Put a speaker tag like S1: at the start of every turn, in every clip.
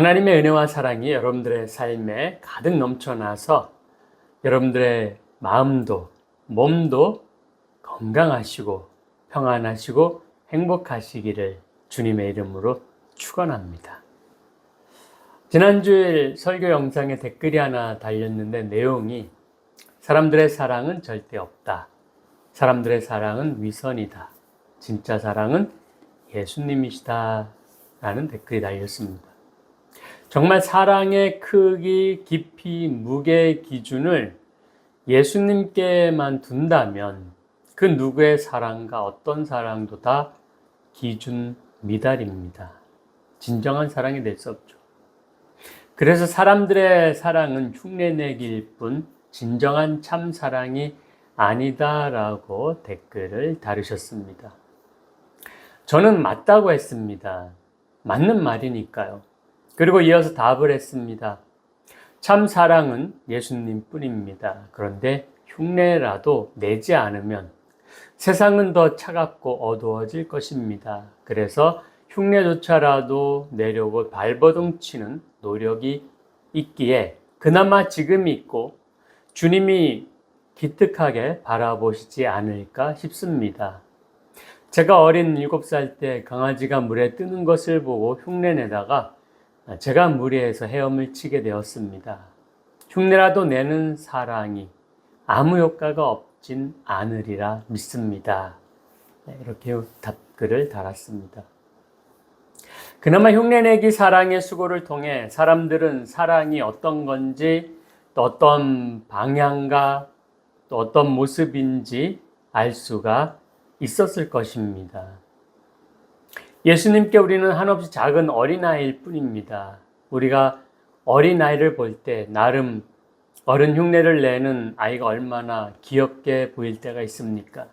S1: 하나님의 은혜와 사랑이 여러분들의 삶에 가득 넘쳐나서 여러분들의 마음도 몸도 건강하시고 평안하시고 행복하시기를 주님의 이름으로 축원합니다. 지난주일 설교 영상에 댓글이 하나 달렸는데 내용이 사람들의 사랑은 절대 없다. 사람들의 사랑은 위선이다. 진짜 사랑은 예수님이시다. 라는 댓글이 달렸습니다. 정말 사랑의 크기, 깊이, 무게의 기준을 예수님께만 둔다면 그 누구의 사랑과 어떤 사랑도 다 기준 미달입니다. 진정한 사랑이 될 수 없죠. 그래서 사람들의 사랑은 흉내내기일 뿐 진정한 참 사랑이 아니다라고 댓글을 다루셨습니다. 저는 맞다고 했습니다. 맞는 말이니까요. 그리고 이어서 답을 했습니다. 참 사랑은 예수님 뿐입니다. 그런데 흉내라도 내지 않으면 세상은 더 차갑고 어두워질 것입니다. 그래서 흉내조차라도 내려고 발버둥 치는 노력이 있기에 그나마 지금이 있고 주님이 기특하게 바라보시지 않을까 싶습니다. 제가 어린 7살 때 강아지가 물에 뜨는 것을 보고 흉내내다가 제가 무리해서 헤엄을 치게 되었습니다. 흉내라도 내는 사랑이 아무 효과가 없진 않으리라 믿습니다. 이렇게 답글을 달았습니다. 그나마 흉내내기 사랑의 수고를 통해 사람들은 사랑이 어떤 건지 또 어떤 방향과 또 어떤 모습인지 알 수가 있었을 것입니다. 예수님께 우리는 한없이 작은 어린아이일 뿐입니다. 우리가 어린아이를 볼 때 나름 어른 흉내를 내는 아이가 얼마나 귀엽게 보일 때가 있습니까?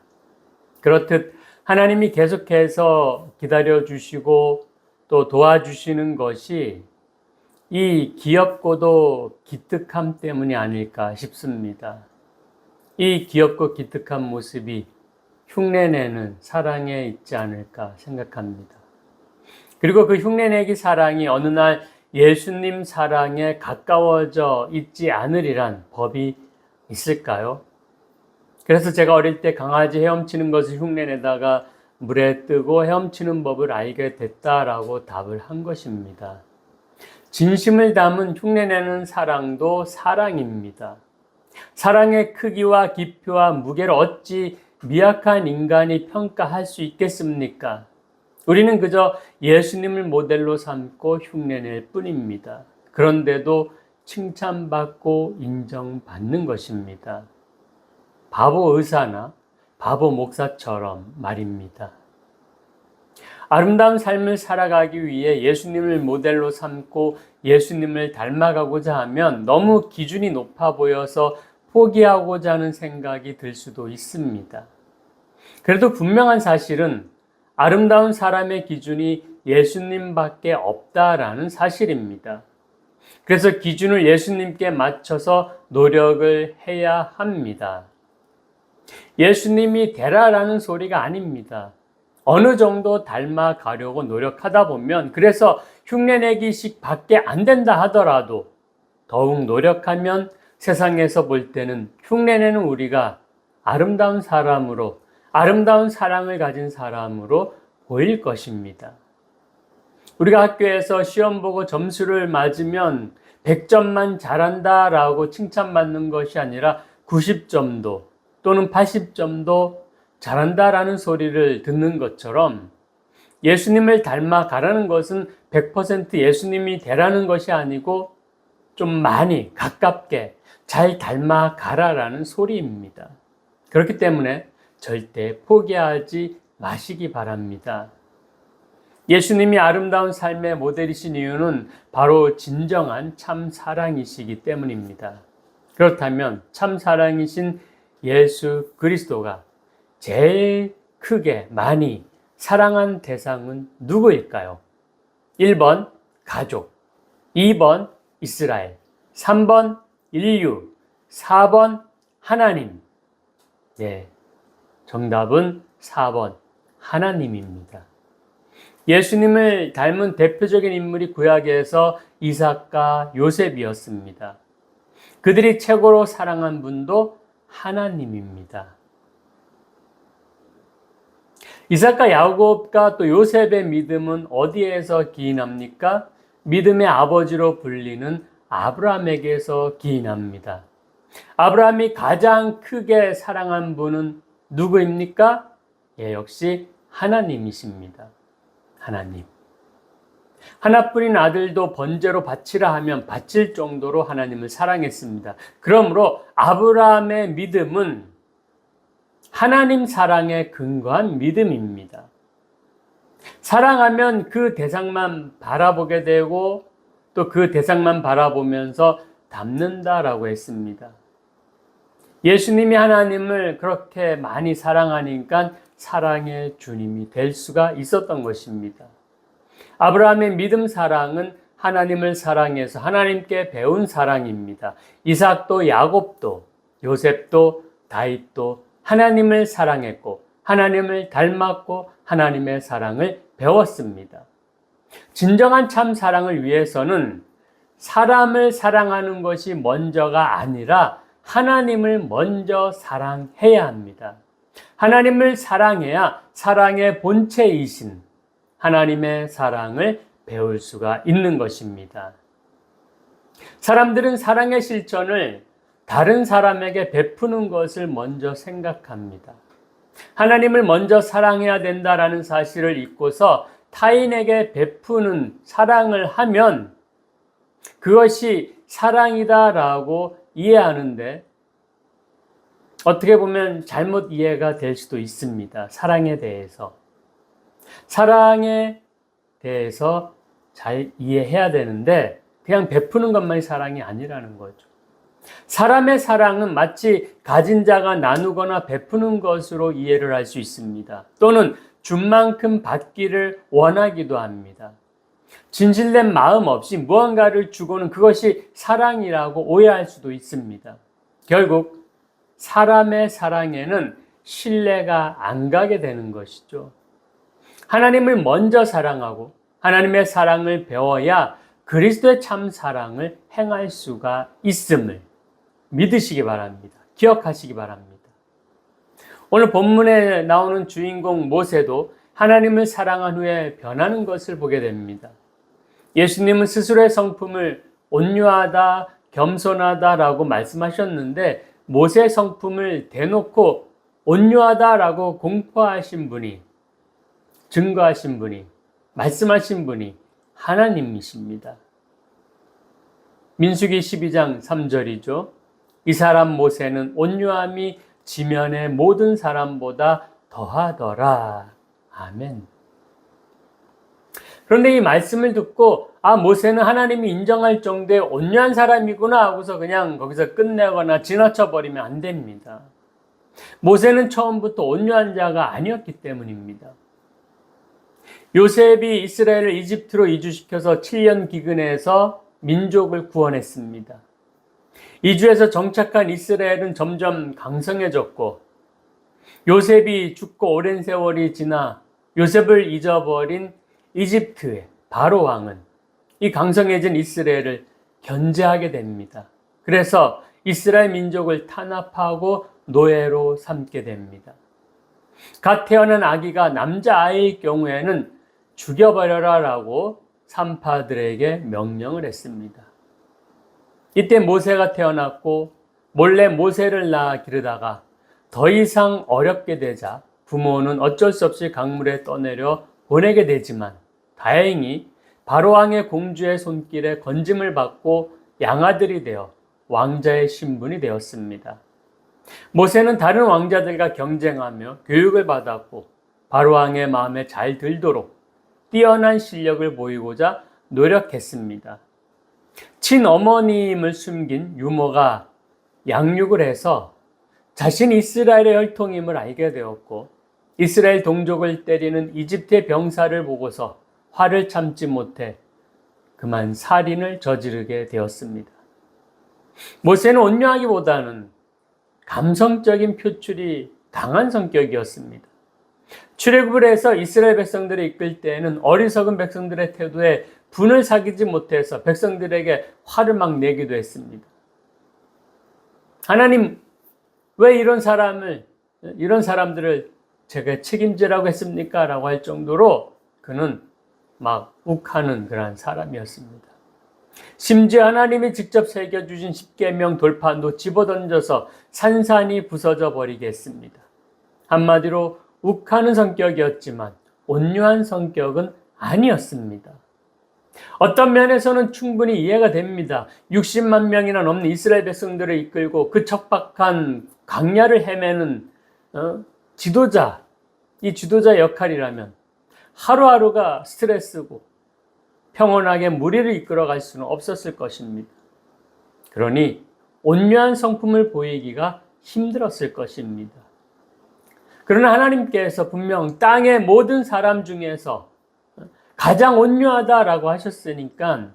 S1: 그렇듯 하나님이 계속해서 기다려주시고 또 도와주시는 것이 이 귀엽고도 기특함 때문이 아닐까 싶습니다. 이 귀엽고 기특한 모습이 흉내내는 사랑에 있지 않을까 생각합니다. 그리고 그 흉내내기 사랑이 어느 날 예수님 사랑에 가까워져 있지 않으리란 법이 있을까요? 그래서 제가 어릴 때 강아지 헤엄치는 것을 흉내내다가 물에 뜨고 헤엄치는 법을 알게 됐다라고 답을 한 것입니다. 진심을 담은 흉내내는 사랑도 사랑입니다. 사랑의 크기와 깊이와 무게를 어찌 미약한 인간이 평가할 수 있겠습니까? 우리는 그저 예수님을 모델로 삼고 흉내낼 뿐입니다. 그런데도 칭찬받고 인정받는 것입니다. 바보 의사나 바보 목사처럼 말입니다. 아름다운 삶을 살아가기 위해 예수님을 모델로 삼고 예수님을 닮아가고자 하면 너무 기준이 높아 보여서 포기하고자 하는 생각이 들 수도 있습니다. 그래도 분명한 사실은 아름다운 사람의 기준이 예수님밖에 없다라는 사실입니다. 그래서 기준을 예수님께 맞춰서 노력을 해야 합니다. 예수님이 되라라는 소리가 아닙니다. 어느 정도 닮아가려고 노력하다 보면 그래서 흉내내기식 밖에 안 된다 하더라도 더욱 노력하면 세상에서 볼 때는 흉내내는 우리가 아름다운 사람으로 아름다운 사랑을 가진 사람으로 보일 것입니다. 우리가 학교에서 시험 보고 점수를 맞으면 100점만 잘한다라고 칭찬받는 것이 아니라 90점도 또는 80점도 잘한다라는 소리를 듣는 것처럼 예수님을 닮아가라는 것은 100% 예수님이 되라는 것이 아니고 좀 많이 가깝게 잘 닮아가라라는 소리입니다. 그렇기 때문에 절대 포기하지 마시기 바랍니다. 예수님이 아름다운 삶의 모델이신 이유는 바로 진정한 참 사랑이시기 때문입니다. 그렇다면 참 사랑이신 예수 그리스도가 제일 크게 많이 사랑한 대상은 누구일까요? 1번 가족, 2번 이스라엘, 3번 인류, 4번 하나님. 네, 정답은 4번 하나님입니다. 예수님을 닮은 대표적인 인물이 구약에서 이삭과 요셉이었습니다. 그들이 최고로 사랑한 분도 하나님입니다. 이삭과 야곱과 또 요셉의 믿음은 어디에서 기인합니까? 믿음의 아버지로 불리는 아브라함에게서 기인합니다. 아브라함이 가장 크게 사랑한 분은 누구입니까? 역시 하나님이십니다. 하나님. 하나뿐인 아들도 번제로 바치라 하면 바칠 정도로 하나님을 사랑했습니다. 그러므로 아브라함의 믿음은 하나님 사랑에 근거한 믿음입니다. 사랑하면 그 대상만 바라보게 되고 또 그 대상만 바라보면서 닮는다라고 했습니다. 예수님이 하나님을 그렇게 많이 사랑하니까 사랑의 주님이 될 수가 있었던 것입니다. 아브라함의 믿음 사랑은 하나님을 사랑해서 하나님께 배운 사랑입니다. 이삭도 야곱도 요셉도 다윗도 하나님을 사랑했고 하나님을 닮았고 하나님의 사랑을 배웠습니다. 진정한 참 사랑을 위해서는 사람을 사랑하는 것이 먼저가 아니라 하나님을 먼저 사랑해야 합니다. 하나님을 사랑해야 사랑의 본체이신 하나님의 사랑을 배울 수가 있는 것입니다. 사람들은 사랑의 실천을 다른 사람에게 베푸는 것을 먼저 생각합니다. 하나님을 먼저 사랑해야 된다라는 사실을 잊고서 타인에게 베푸는 사랑을 하면 그것이 사랑이다라고 이해하는데 어떻게 보면 잘못 이해가 될 수도 있습니다. 사랑에 대해서. 사랑에 대해서 잘 이해해야 되는데 그냥 베푸는 것만이 사랑이 아니라는 거죠. 사람의 사랑은 마치 가진 자가 나누거나 베푸는 것으로 이해를 할 수 있습니다. 또는 준 만큼 받기를 원하기도 합니다. 진실된 마음 없이 무언가를 주고는 그것이 사랑이라고 오해할 수도 있습니다. 결국 사람의 사랑에는 신뢰가 안 가게 되는 것이죠. 하나님을 먼저 사랑하고 하나님의 사랑을 배워야 그리스도의 참 사랑을 행할 수가 있음을 믿으시기 바랍니다. 기억하시기 바랍니다. 오늘 본문에 나오는 주인공 모세도 하나님을 사랑한 후에 변하는 것을 보게 됩니다. 예수님은 스스로의 성품을 온유하다, 겸손하다라고 말씀하셨는데 모세의 성품을 대놓고 온유하다라고 공포하신 분이, 증거하신 분이, 말씀하신 분이 하나님이십니다. 민수기 12장 3절이죠. 이 사람 모세는 온유함이 지면의 모든 사람보다 더하더라. 아멘. 그런데 이 말씀을 듣고 모세는 하나님이 인정할 정도의 온유한 사람이구나 하고서 그냥 거기서 끝내거나 지나쳐버리면 안 됩니다. 모세는 처음부터 온유한 자가 아니었기 때문입니다. 요셉이 이스라엘을 이집트로 이주시켜서 7년 기근에서 민족을 구원했습니다. 이주해서 정착한 이스라엘은 점점 강성해졌고 요셉이 죽고 오랜 세월이 지나 요셉을 잊어버린 이집트의 바로 왕은 이 강성해진 이스라엘을 견제하게 됩니다. 그래서 이스라엘 민족을 탄압하고 노예로 삼게 됩니다. 갓 태어난 아기가 남자아이일 경우에는 죽여버려라라고 산파들에게 명령을 했습니다. 이때 모세가 태어났고 몰래 모세를 낳아 기르다가 더 이상 어렵게 되자 부모는 어쩔 수 없이 강물에 떠내려 보내게 되지만 다행히 바로왕의 공주의 손길에 건짐을 받고 양아들이 되어 왕자의 신분이 되었습니다. 모세는 다른 왕자들과 경쟁하며 교육을 받았고 바로왕의 마음에 잘 들도록 뛰어난 실력을 보이고자 노력했습니다. 친어머님을 숨긴 유모가 양육을 해서 자신이 이스라엘의 혈통임을 알게 되었고 이스라엘 동족을 때리는 이집트의 병사를 보고서 화를 참지 못해 그만 살인을 저지르게 되었습니다. 모세는 온유하기보다는 감성적인 표출이 강한 성격이었습니다. 출애굽을 해서 이스라엘 백성들을 이끌 때에는 어리석은 백성들의 태도에 분을 사귀지 못해서 백성들에게 화를 막 내기도 했습니다. 하나님, 왜 이런 사람들을 제가 책임지라고 했습니까? 라고 할 정도로 그는 막 욱하는 그러한 사람이었습니다. 심지어 하나님이 직접 새겨주신 십계명 돌판도 집어던져서 산산이 부서져 버리게 했습니다. 한마디로 욱하는 성격이었지만 온유한 성격은 아니었습니다. 어떤 면에서는 충분히 이해가 됩니다. 60만 명이나 넘는 이스라엘 백성들을 이끌고 그 척박한 광야를 헤매는 지도자, 이 지도자 역할이라면 하루하루가 스트레스고 평온하게 무리를 이끌어갈 수는 없었을 것입니다. 그러니 온유한 성품을 보이기가 힘들었을 것입니다. 그러나 하나님께서 분명 땅의 모든 사람 중에서 가장 온유하다라고 하셨으니까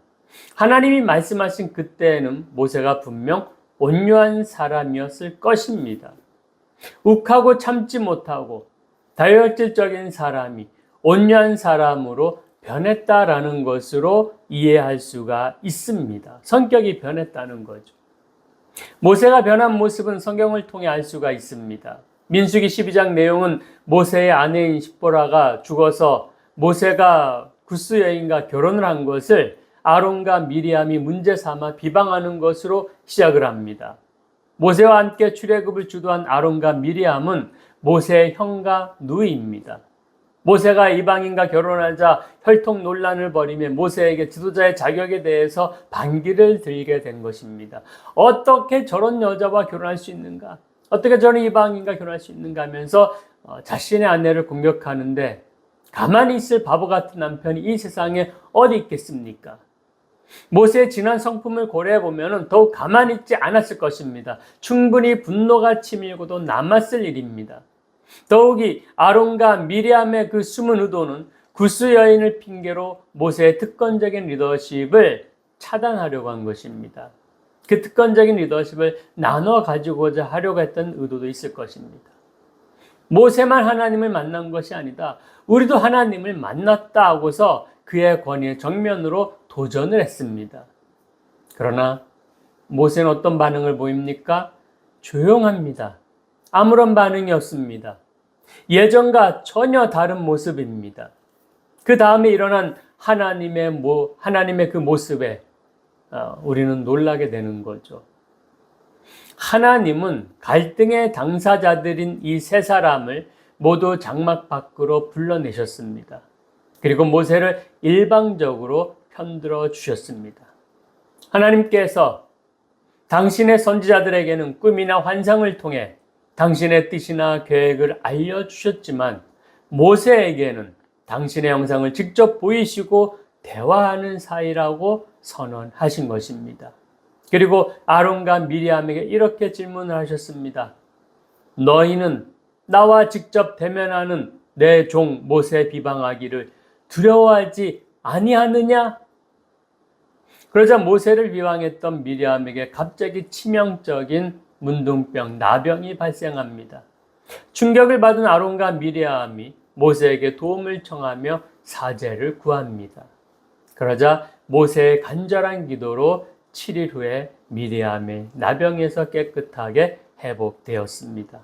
S1: 하나님이 말씀하신 그때에는 모세가 분명 온유한 사람이었을 것입니다. 욱하고 참지 못하고 다혈질적인 사람이 온유한 사람으로 변했다라는 것으로 이해할 수가 있습니다. 성격이 변했다는 거죠. 모세가 변한 모습은 성경을 통해 알 수가 있습니다. 민수기 12장 내용은 모세의 아내인 십보라가 죽어서 모세가 구스 여인과 결혼을 한 것을 아론과 미리암이 문제 삼아 비방하는 것으로 시작을 합니다. 모세와 함께 출애굽을 주도한 아론과 미리암은 모세의 형과 누이입니다. 모세가 이방인과 결혼하자 혈통 논란을 벌이며 모세에게 지도자의 자격에 대해서 반기를 들게 된 것입니다. 어떻게 저런 여자와 결혼할 수 있는가? 어떻게 저런 이방인과 결혼할 수 있는가 하면서 자신의 아내를 공격하는데 가만히 있을 바보 같은 남편이 이 세상에 어디 있겠습니까? 모세의 지난 성품을 고려해 보면 더욱 가만히 있지 않았을 것입니다. 충분히 분노가 치밀고도 남았을 일입니다. 더욱이 아론과 미리암의 그 숨은 의도는 구스 여인을 핑계로 모세의 특권적인 리더십을 차단하려고 한 것입니다. 그 특권적인 리더십을 나눠 가지고자 하려고 했던 의도도 있을 것입니다. 모세만 하나님을 만난 것이 아니다. 우리도 하나님을 만났다 하고서 그의 권위에 정면으로 도전을 했습니다. 그러나 모세는 어떤 반응을 보입니까? 조용합니다. 아무런 반응이 없습니다. 예전과 전혀 다른 모습입니다. 그 다음에 일어난 하나님의 그 모습에 우리는 놀라게 되는 거죠. 하나님은 갈등의 당사자들인 이 세 사람을 모두 장막 밖으로 불러내셨습니다. 그리고 모세를 일방적으로 편들어 주셨습니다. 하나님께서 당신의 선지자들에게는 꿈이나 환상을 통해 당신의 뜻이나 계획을 알려주셨지만 모세에게는 당신의 영상을 직접 보이시고 대화하는 사이라고 선언하신 것입니다. 그리고 아론과 미리암에게 이렇게 질문을 하셨습니다. 너희는 나와 직접 대면하는 내 종 모세 비방하기를 두려워하지 아니하느냐? 그러자 모세를 비방했던 미리암에게 갑자기 치명적인 문둥병, 나병이 발생합니다. 충격을 받은 아론과 미리암이 모세에게 도움을 청하며 사죄를 구합니다. 그러자 모세의 간절한 기도로 7일 후에 미리암의 나병에서 깨끗하게 회복되었습니다.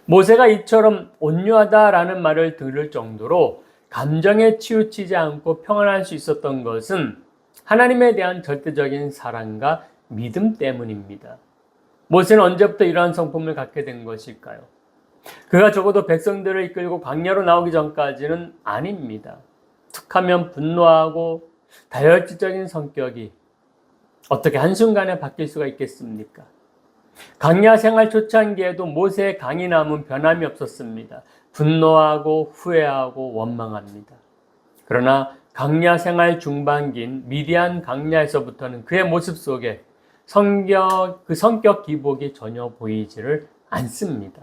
S1: 모세가 이처럼 온유하다라는 말을 들을 정도로 감정에 치우치지 않고 평안할 수 있었던 것은 하나님에 대한 절대적인 사랑과 믿음 때문입니다. 모세는 언제부터 이러한 성품을 갖게 된 것일까요? 그가 적어도 백성들을 이끌고 광야로 나오기 전까지는 아닙니다. 툭하면 분노하고 다혈질적인 성격이 어떻게 한순간에 바뀔 수가 있겠습니까? 광야 생활 초창기에도 모세의 강인함은 변함이 없었습니다. 분노하고 후회하고 원망합니다. 그러나 광야 생활 중반기인 미디안 광야에서부터는 그의 모습 속에 그 성격 기복이 전혀 보이지를 않습니다.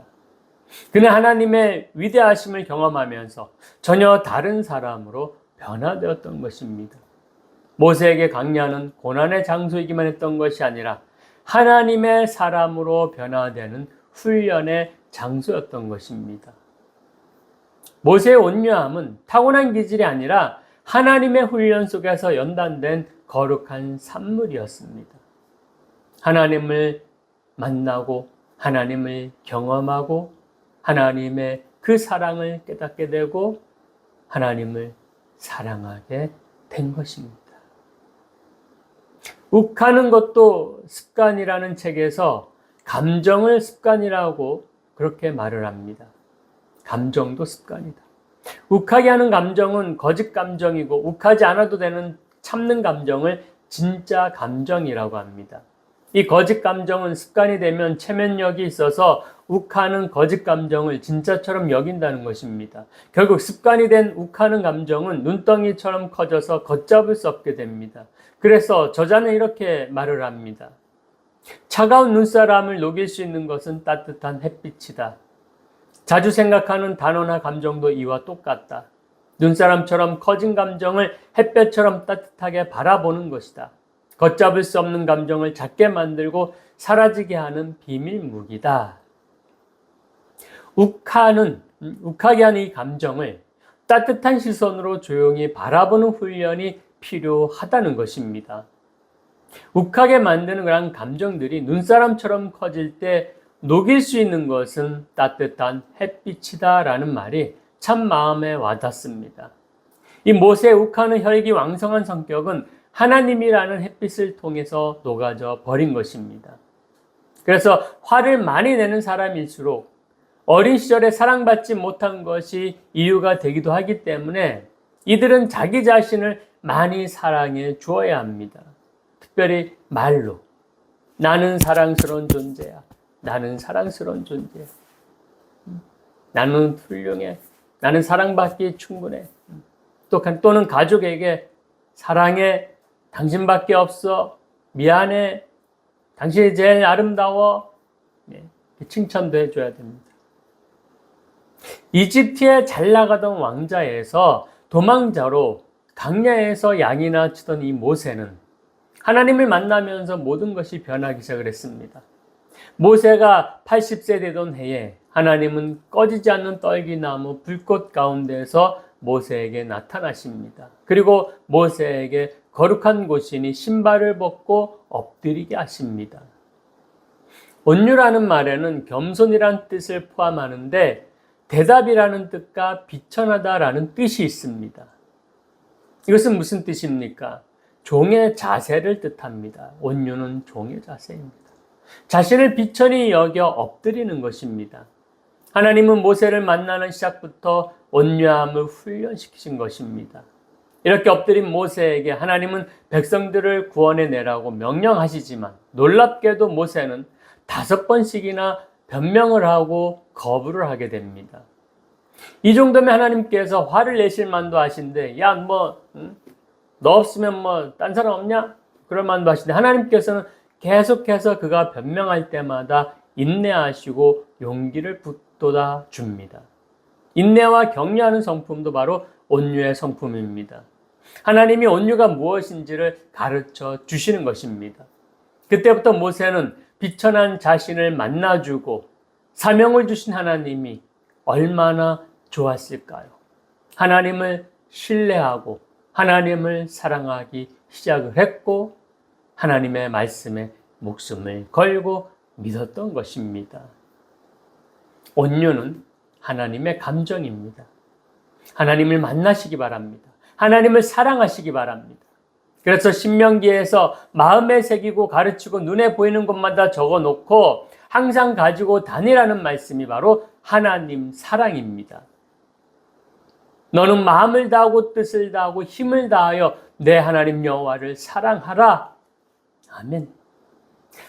S1: 그는 하나님의 위대하심을 경험하면서 전혀 다른 사람으로 변화되었던 것입니다. 모세에게 광야는 고난의 장소이기만 했던 것이 아니라 하나님의 사람으로 변화되는 훈련의 장소였던 것입니다. 모세의 온유함은 타고난 기질이 아니라 하나님의 훈련 속에서 연단된 거룩한 산물이었습니다. 하나님을 만나고 하나님을 경험하고 하나님의 그 사랑을 깨닫게 되고 하나님을 사랑하게 된 것입니다. 욱하는 것도 습관이라는 책에서 감정을 습관이라고 그렇게 말을 합니다. 감정도 습관이다. 욱하게 하는 감정은 거짓 감정이고 욱하지 않아도 되는 참는 감정을 진짜 감정이라고 합니다. 이 거짓 감정은 습관이 되면 체면력이 있어서 욱하는 거짓 감정을 진짜처럼 여긴다는 것입니다. 결국 습관이 된 욱하는 감정은 눈덩이처럼 커져서 걷잡을 수 없게 됩니다. 그래서 저자는 이렇게 말을 합니다. 차가운 눈사람을 녹일 수 있는 것은 따뜻한 햇빛이다. 자주 생각하는 단어나 감정도 이와 똑같다. 눈사람처럼 커진 감정을 햇볕처럼 따뜻하게 바라보는 것이다. 걷잡을 수 없는 감정을 작게 만들고 사라지게 하는 비밀 무기다. 욱하게 하는 이 감정을 따뜻한 시선으로 조용히 바라보는 훈련이 필요하다는 것입니다. 욱하게 만드는 그런 감정들이 눈사람처럼 커질 때 녹일 수 있는 것은 따뜻한 햇빛이다라는 말이 참 마음에 와닿습니다. 이 모세의 욱하는 혈기 왕성한 성격은 하나님이라는 햇빛을 통해서 녹아져 버린 것입니다. 그래서 화를 많이 내는 사람일수록 어린 시절에 사랑받지 못한 것이 이유가 되기도 하기 때문에 이들은 자기 자신을 많이 사랑해 주어야 합니다. 특별히 말로 나는 사랑스러운 존재야. 나는 사랑스러운 존재야. 나는 훌륭해. 나는 사랑받기 충분해. 또는 가족에게 사랑해. 당신밖에 없어. 미안해. 당신이 제일 아름다워. 칭찬도 해줘야 됩니다. 이집트에 잘 나가던 왕자에서 도망자로 강야에서 양이나 치던 이 모세는 하나님을 만나면서 모든 것이 변하기 시작을 했습니다. 모세가 80세 되던 해에 하나님은 꺼지지 않는 떨기나무 불꽃 가운데서 모세에게 나타나십니다. 그리고 모세에게 거룩한 곳이니 신발을 벗고 엎드리게 하십니다. 온유라는 말에는 겸손이란 뜻을 포함하는데 대답이라는 뜻과 비천하다라는 뜻이 있습니다. 이것은 무슨 뜻입니까? 종의 자세를 뜻합니다. 온유는 종의 자세입니다. 자신을 비천히 여겨 엎드리는 것입니다. 하나님은 모세를 만나는 시작부터 온유함을 훈련시키신 것입니다. 이렇게 엎드린 모세에게 하나님은 백성들을 구원해 내라고 명령하시지만 놀랍게도 모세는 5번씩이나 변명을 하고 거부를 하게 됩니다. 이 정도면 하나님께서 화를 내실 만도 하신데 너 없으면 딴 사람 없냐? 그럴 만도 하신데 하나님께서는 계속해서 그가 변명할 때마다 인내하시고 용기를 북돋아 줍니다. 인내와 격려하는 성품도 바로 온유의 성품입니다. 하나님이 온유가 무엇인지를 가르쳐 주시는 것입니다. 그때부터 모세는 비천한 자신을 만나주고 사명을 주신 하나님이 얼마나 좋았을까요? 하나님을 신뢰하고 하나님을 사랑하기 시작을 했고 하나님의 말씀에 목숨을 걸고 믿었던 것입니다. 온유는 하나님의 감정입니다. 하나님을 만나시기 바랍니다. 하나님을 사랑하시기 바랍니다. 그래서 신명기에서 마음에 새기고 가르치고 눈에 보이는 것마다 적어놓고 항상 가지고 다니라는 말씀이 바로 하나님 사랑입니다. 너는 마음을 다하고 뜻을 다하고 힘을 다하여 내 하나님 여호와를 사랑하라. 아멘.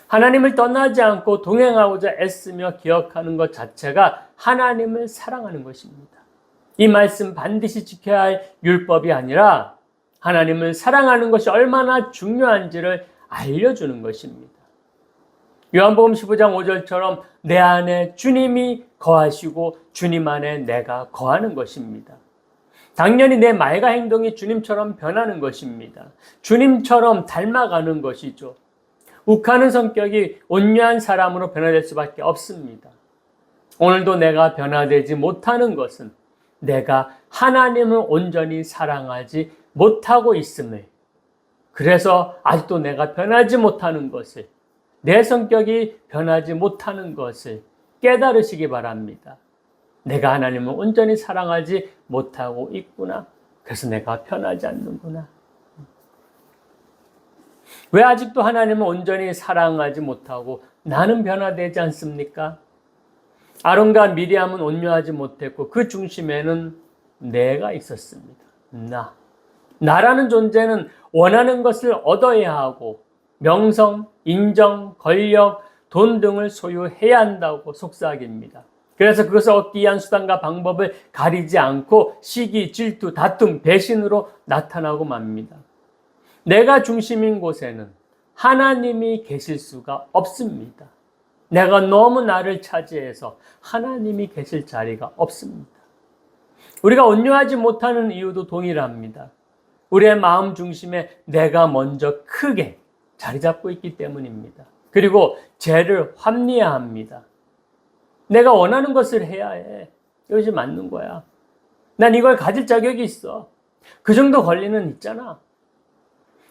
S1: 하나님을 떠나지 않고 동행하고자 애쓰며 기억하는 것 자체가 하나님을 사랑하는 것입니다. 이 말씀 반드시 지켜야 할 율법이 아니라 하나님을 사랑하는 것이 얼마나 중요한지를 알려주는 것입니다. 요한복음 15장 5절처럼 내 안에 주님이 거하시고 주님 안에 내가 거하는 것입니다. 당연히 내 말과 행동이 주님처럼 변하는 것입니다. 주님처럼 닮아가는 것이죠. 욱하는 성격이 온유한 사람으로 변화될 수밖에 없습니다. 오늘도 내가 변화되지 못하는 것은 내가 하나님을 온전히 사랑하지 못하고 있음을, 그래서 아직도 내가 변하지 못하는 것을, 내 성격이 변하지 못하는 것을 깨달으시기 바랍니다. 내가 하나님을 온전히 사랑하지 못하고 있구나. 그래서 내가 변하지 않는구나. 왜 아직도 하나님을 온전히 사랑하지 못하고 나는 변화되지 않습니까? 아론과 미리암은 온유하지 못했고 그 중심에는 내가 있었습니다. 나라는 존재는 원하는 것을 얻어야 하고 명성, 인정, 권력, 돈 등을 소유해야 한다고 속삭입니다. 그래서 그것을 얻기 위한 수단과 방법을 가리지 않고 시기, 질투, 다툼, 배신으로 나타나고 맙니다. 내가 중심인 곳에는 하나님이 계실 수가 없습니다. 내가 너무 나를 차지해서 하나님이 계실 자리가 없습니다. 우리가 온유하지 못하는 이유도 동일합니다. 우리의 마음 중심에 내가 먼저 크게 자리 잡고 있기 때문입니다. 그리고 죄를 합리화합니다. 내가 원하는 것을 해야 해. 이것이 맞는 거야. 난 이걸 가질 자격이 있어. 그 정도 권리는 있잖아.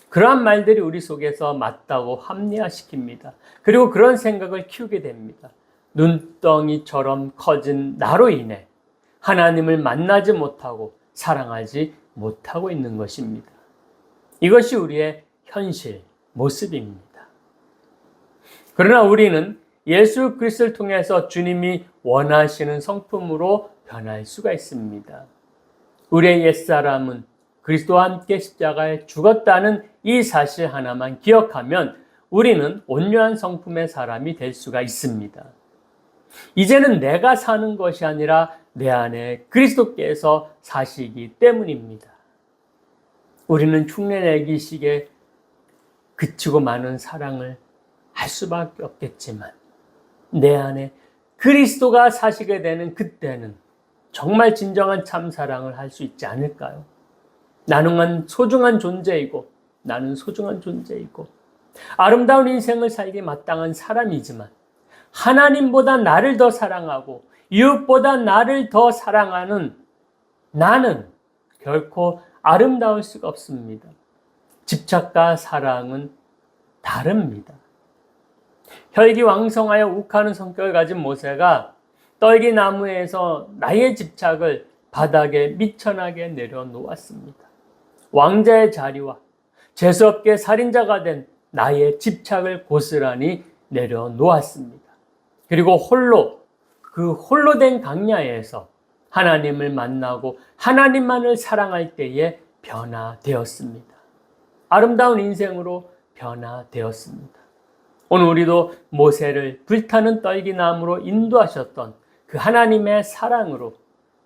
S1: 그러한 말들이 우리 속에서 맞다고 합리화시킵니다. 그리고 그런 생각을 키우게 됩니다. 눈덩이처럼 커진 나로 인해 하나님을 만나지 못하고 사랑하지 못하고 있는 것입니다. 이것이 우리의 현실, 모습입니다. 그러나 우리는 예수 그리스도를 통해서 주님이 원하시는 성품으로 변할 수가 있습니다. 우리의 옛사람은 그리스도와 함께 십자가에 죽었다는 이 사실 하나만 기억하면 우리는 온유한 성품의 사람이 될 수가 있습니다. 이제는 내가 사는 것이 아니라 내 안에 그리스도께서 사시기 때문입니다. 우리는 흉내내기식에 그치고 마는 사랑을 할 수밖에 없겠지만 내 안에 그리스도가 사시게 되는 그때는 정말 진정한 참사랑을 할 수 있지 않을까요? 나는 소중한 존재이고 나는 소중한 존재이고 아름다운 인생을 살기 마땅한 사람이지만 하나님보다 나를 더 사랑하고 이웃보다 나를 더 사랑하는 나는 결코 아름다울 수가 없습니다. 집착과 사랑은 다릅니다. 혈기왕성하여 욱하는 성격을 가진 모세가 떨기나무에서 나의 집착을 바닥에 미천하게 내려놓았습니다. 왕자의 자리와 재수없게 살인자가 된 나의 집착을 고스란히 내려놓았습니다. 그리고 홀로 된 강야에서 하나님을 만나고 하나님만을 사랑할 때에 변화되었습니다. 아름다운 인생으로 변화되었습니다. 오늘 우리도 모세를 불타는 떨기나무로 인도하셨던 그 하나님의 사랑으로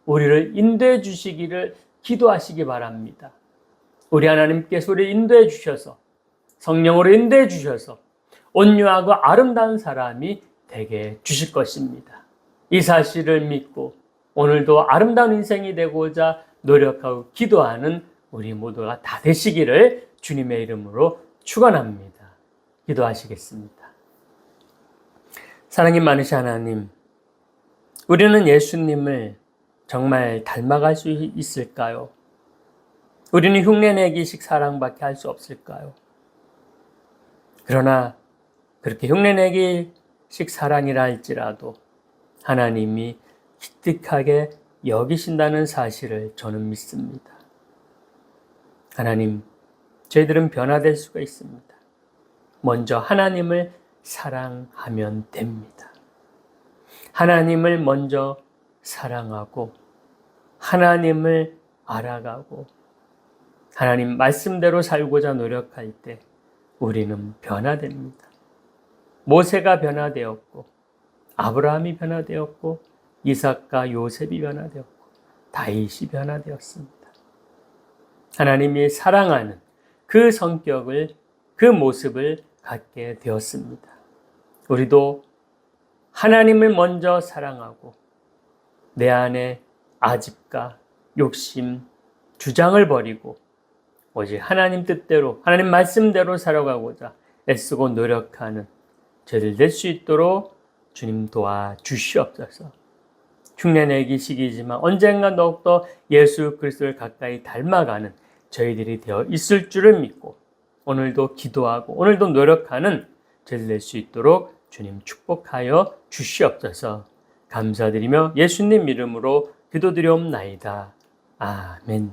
S1: 우리를 인도해 주시기를 기도하시기 바랍니다. 우리 하나님께서 우리를 인도해 주셔서 성령으로 인도해 주셔서 온유하고 아름다운 사람이 되게 주실 것입니다. 이 사실을 믿고 오늘도 아름다운 인생이 되고자 노력하고 기도하는 우리 모두가 다 되시기를 주님의 이름으로 축원합니다. 기도하시겠습니다. 사랑이 많으신 하나님, 우리는 예수님을 정말 닮아갈 수 있을까요? 우리는 흉내내기식 사랑밖에 할 수 없을까요? 그러나 그렇게 흉내내기식 사랑이라 할지라도 하나님이 기특하게 여기신다는 사실을 저는 믿습니다. 하나님, 저희들은 변화될 수가 있습니다. 먼저 하나님을 사랑하면 됩니다. 하나님을 먼저 사랑하고 하나님을 알아가고 하나님 말씀대로 살고자 노력할 때 우리는 변화됩니다. 모세가 변화되었고 아브라함이 변화되었고 이삭과 요셉이 변화되었고 다윗이 변화되었습니다. 하나님이 사랑하는 그 성격을, 그 모습을 갖게 되었습니다. 우리도 하나님을 먼저 사랑하고 내 안에 아집과 욕심, 주장을 버리고 오직 하나님 뜻대로, 하나님 말씀대로 살아가고자 애쓰고 노력하는 저희들 될 수 있도록 주님 도와주시옵소서. 흉내내기 시기지만 언젠가 더욱더 예수 그리스도를 가까이 닮아가는 저희들이 되어 있을 줄을 믿고 오늘도 기도하고 오늘도 노력하는 저희들 될 수 있도록 주님 축복하여 주시옵소서. 감사드리며 예수님 이름으로 기도드리옵나이다. 아멘.